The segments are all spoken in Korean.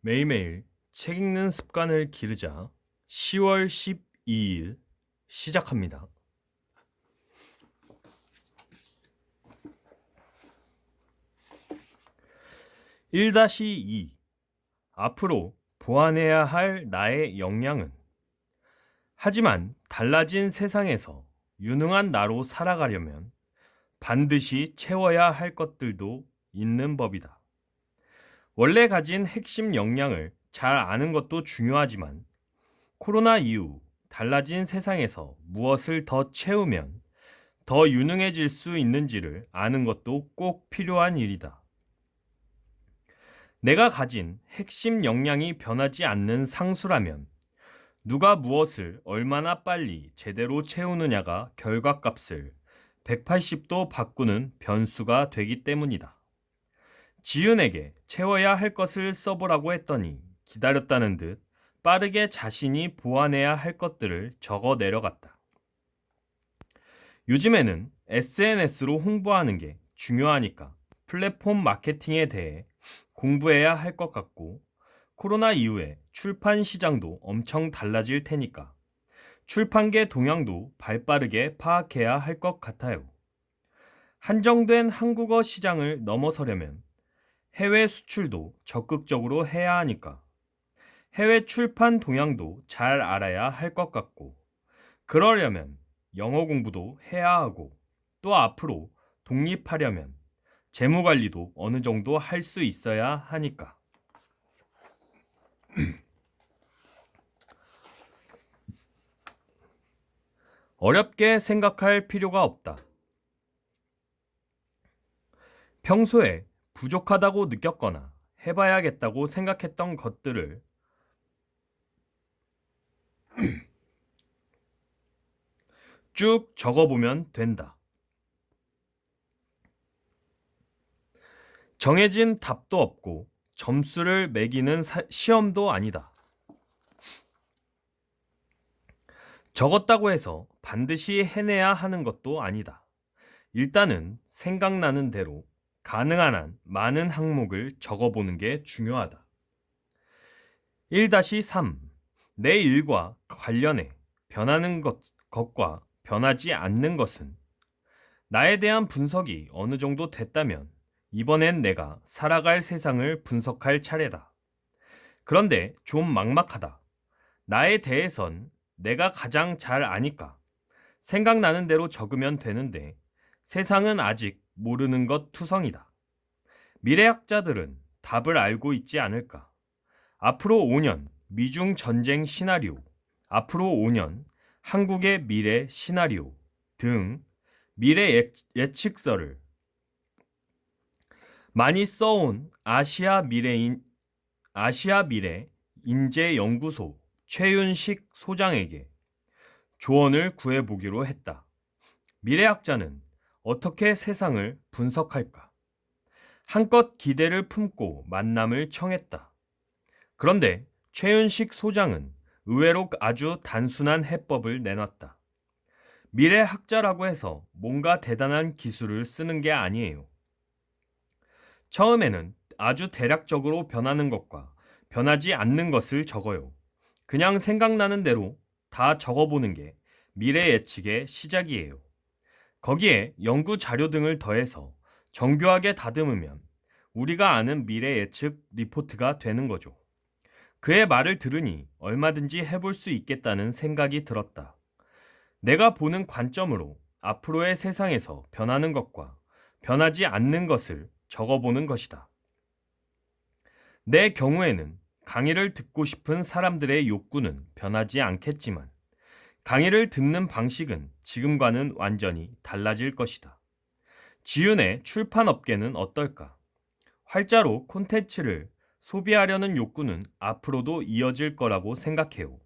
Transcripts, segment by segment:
매일매일 책 읽는 습관을 기르자 10월 12일 시작합니다. (1-2) 앞으로 보완해야 할 나의 역량은. 하지만 달라진 세상에서 유능한 나로 살아가려면 반드시 채워야 할 것들도 있는 법이다. 원래 가진 핵심 역량을 잘 아는 것도 중요하지만 코로나 이후 달라진 세상에서 무엇을 더 채우면 더 유능해질 수 있는지를 아는 것도 꼭 필요한 일이다. 내가 가진 핵심 역량이 변하지 않는 상수라면 누가 무엇을 얼마나 빨리 제대로 채우느냐가 결과값을 180도 바꾸는 변수가 되기 때문이다. 지윤에게 채워야 할 것을 써보라고 했더니 기다렸다는 듯 빠르게 자신이 보완해야 할 것들을 적어 내려갔다. 요즘에는 SNS로 홍보하는 게 중요하니까 플랫폼 마케팅에 대해 공부해야 할 것 같고, 코로나 이후에 출판 시장도 엄청 달라질 테니까 출판계 동향도 발빠르게 파악해야 할 것 같아요. 한정된 한국어 시장을 넘어서려면 해외 수출도 적극적으로 해야 하니까 해외 출판 동향도 잘 알아야 할 것 같고, 그러려면 영어 공부도 해야 하고, 또 앞으로 독립하려면 재무 관리도 어느 정도 할 수 있어야 하니까. 어렵게 생각할 필요가 없다. 평소에 부족하다고 느꼈거나 해봐야겠다고 생각했던 것들을 쭉 적어보면 된다. 정해진 답도 없고 점수를 매기는 시험도 아니다. 적었다고 해서 반드시 해내야 하는 것도 아니다. 일단은 생각나는 대로 가능한 한 많은 항목을 적어보는 게 중요하다. 1-3. 내 일과 관련해 변하는 것과 변하지 않는 것은. 나에 대한 분석이 어느 정도 됐다면 이번엔 내가 살아갈 세상을 분석할 차례다. 그런데 좀 막막하다. 나에 대해선 내가 가장 잘 아니까 생각나는 대로 적으면 되는데 세상은 아직 모르는 것 투성이다. 미래학자들은 답을 알고 있지 않을까? 앞으로 5년 미중 전쟁 시나리오, 앞으로 5년 한국의 미래 시나리오 등 미래 예측서를 많이 써온 아시아 미래 인재연구소 최윤식 소장에게 조언을 구해보기로 했다. 미래학자는 어떻게 세상을 분석할까? 한껏 기대를 품고 만남을 청했다. 그런데 최윤식 소장은 의외로 아주 단순한 해법을 내놨다. 미래학자라고 해서 뭔가 대단한 기술을 쓰는 게 아니에요. 처음에는 아주 대략적으로 변하는 것과 변하지 않는 것을 적어요. 그냥 생각나는 대로 다 적어보는 게 미래 예측의 시작이에요. 거기에 연구 자료 등을 더해서 정교하게 다듬으면 우리가 아는 미래 예측 리포트가 되는 거죠. 그의 말을 들으니 얼마든지 해볼 수 있겠다는 생각이 들었다. 내가 보는 관점으로 앞으로의 세상에서 변하는 것과 변하지 않는 것을 적어보는 것이다. 내 경우에는 강의를 듣고 싶은 사람들의 욕구는 변하지 않겠지만 강의를 듣는 방식은 지금과는 완전히 달라질 것이다. 지윤의 출판업계는 어떨까? 활자로 콘텐츠를 소비하려는 욕구는 앞으로도 이어질 거라고 생각해요.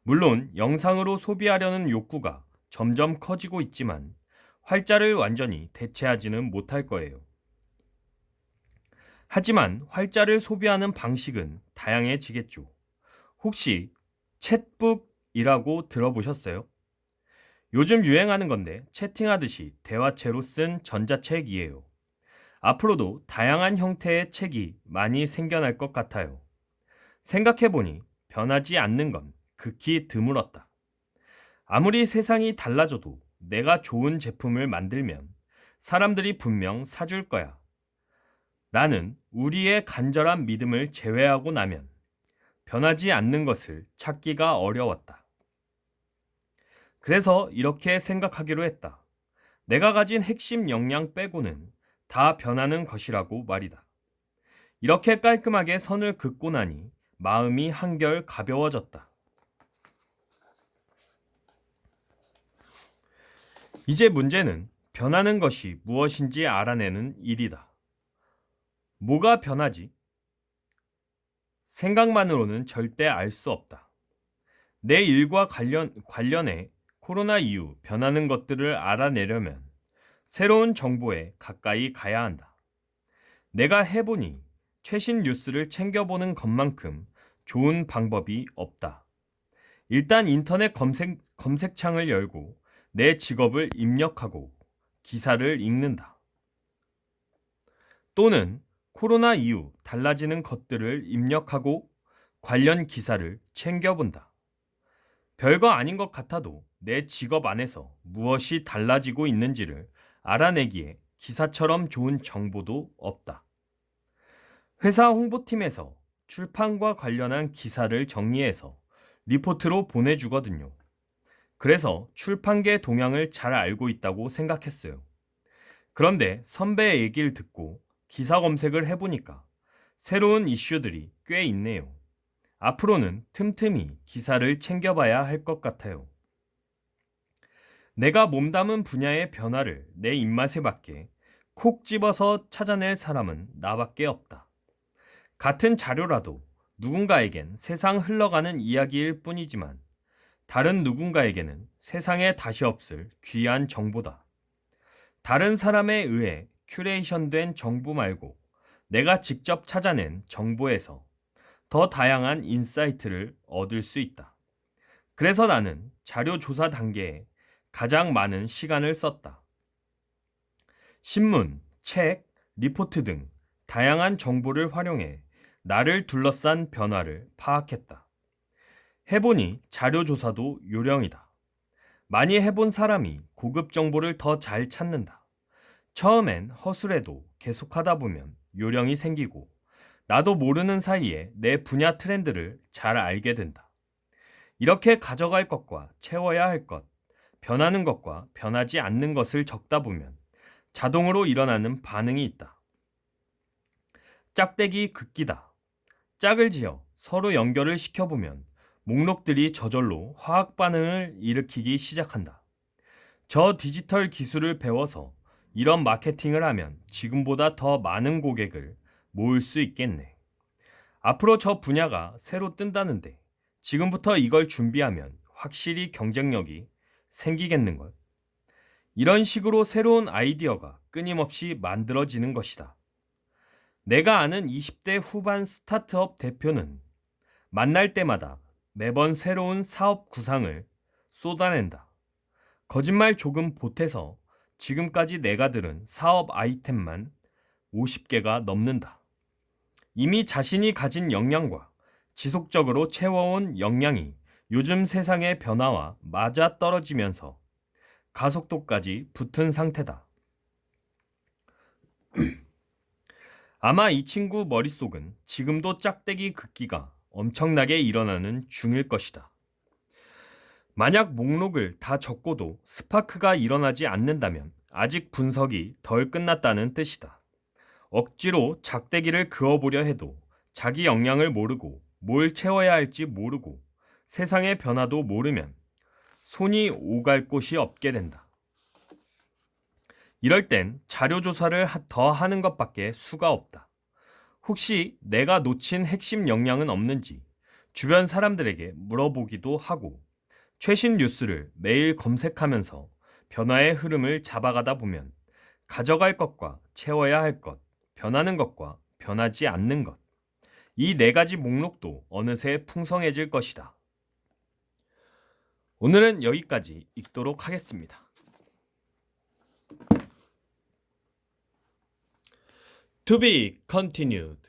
물론 영상으로 소비하려는 욕구가 점점 커지고 있지만 활자를 완전히 대체하지는 못할 거예요. 하지만 활자를 소비하는 방식은 다양해지겠죠. 혹시 챗북이라고 들어보셨어요? 요즘 유행하는 건데 채팅하듯이 대화체로 쓴 전자책이에요. 앞으로도 다양한 형태의 책이 많이 생겨날 것 같아요. 생각해보니 변하지 않는 건 극히 드물었다. 아무리 세상이 달라져도 내가 좋은 제품을 만들면 사람들이 분명 사줄 거야. 라는 우리의 간절한 믿음을 제외하고 나면 변하지 않는 것을 찾기가 어려웠다. 그래서 이렇게 생각하기로 했다. 내가 가진 핵심 역량 빼고는 다 변하는 것이라고 말이다. 이렇게 깔끔하게 선을 긋고 나니 마음이 한결 가벼워졌다. 이제 문제는 변하는 것이 무엇인지 알아내는 일이다. 뭐가 변하지? 생각만으로는 절대 알 수 없다. 내 일과 관련해 코로나 이후 변하는 것들을 알아내려면 새로운 정보에 가까이 가야 한다. 내가 해보니 최신 뉴스를 챙겨보는 것만큼 좋은 방법이 없다. 일단 인터넷 검색창을 열고 내 직업을 입력하고 기사를 읽는다. 또는 코로나 이후 달라지는 것들을 입력하고 관련 기사를 챙겨본다. 별거 아닌 것 같아도 내 직업 안에서 무엇이 달라지고 있는지를 알아내기에 기사처럼 좋은 정보도 없다. 회사 홍보팀에서 출판과 관련한 기사를 정리해서 리포트로 보내주거든요. 그래서 출판계 동향을 잘 알고 있다고 생각했어요. 그런데 선배의 얘기를 듣고 기사 검색을 해보니까 새로운 이슈들이 꽤 있네요. 앞으로는 틈틈이 기사를 챙겨봐야 할 것 같아요. 내가 몸담은 분야의 변화를 내 입맛에 맞게 콕 집어서 찾아낼 사람은 나밖에 없다. 같은 자료라도 누군가에겐 세상 흘러가는 이야기일 뿐이지만 다른 누군가에게는 세상에 다시 없을 귀한 정보다. 다른 사람에 의해 큐레이션된 정보 말고 내가 직접 찾아낸 정보에서 더 다양한 인사이트를 얻을 수 있다. 그래서 나는 자료 조사 단계에 가장 많은 시간을 썼다. 신문, 책, 리포트 등 다양한 정보를 활용해 나를 둘러싼 변화를 파악했다. 해보니 자료 조사도 요령이다. 많이 해본 사람이 고급 정보를 더 잘 찾는다. 처음엔 허술해도 계속하다 보면 요령이 생기고 나도 모르는 사이에 내 분야 트렌드를 잘 알게 된다. 이렇게 가져갈 것과 채워야 할 것, 변하는 것과 변하지 않는 것을 적다 보면 자동으로 일어나는 반응이 있다. 짝대기 긋기다. 짝을 지어 서로 연결을 시켜보면 목록들이 저절로 화학 반응을 일으키기 시작한다. 저 디지털 기술을 배워서 이런 마케팅을 하면 지금보다 더 많은 고객을 모을 수 있겠네. 앞으로 저 분야가 새로 뜬다는데 지금부터 이걸 준비하면 확실히 경쟁력이 생기겠는걸. 이런 식으로 새로운 아이디어가 끊임없이 만들어지는 것이다. 내가 아는 20대 후반 스타트업 대표는 만날 때마다 매번 새로운 사업 구상을 쏟아낸다. 거짓말 조금 보태서 지금까지 내가 들은 사업 아이템만 50개가 넘는다. 이미 자신이 가진 역량과 지속적으로 채워온 역량이 요즘 세상의 변화와 맞아떨어지면서 가속도까지 붙은 상태다. 아마 이 친구 머릿속은 지금도 짝대기 긋기가 엄청나게 일어나는 중일 것이다. 만약 목록을 다 적고도 스파크가 일어나지 않는다면 아직 분석이 덜 끝났다는 뜻이다. 억지로 작대기를 그어보려 해도 자기 역량을 모르고 뭘 채워야 할지 모르고 세상의 변화도 모르면 손이 오갈 곳이 없게 된다. 이럴 땐 자료 조사를 더 하는 것밖에 수가 없다. 혹시 내가 놓친 핵심 역량은 없는지 주변 사람들에게 물어보기도 하고 최신 뉴스를 매일 검색하면서 변화의 흐름을 잡아가다 보면 가져갈 것과 채워야 할 것, 변하는 것과 변하지 않는 것, 이 네 가지 목록도 어느새 풍성해질 것이다. 오늘은 여기까지 읽도록 하겠습니다. To be continued.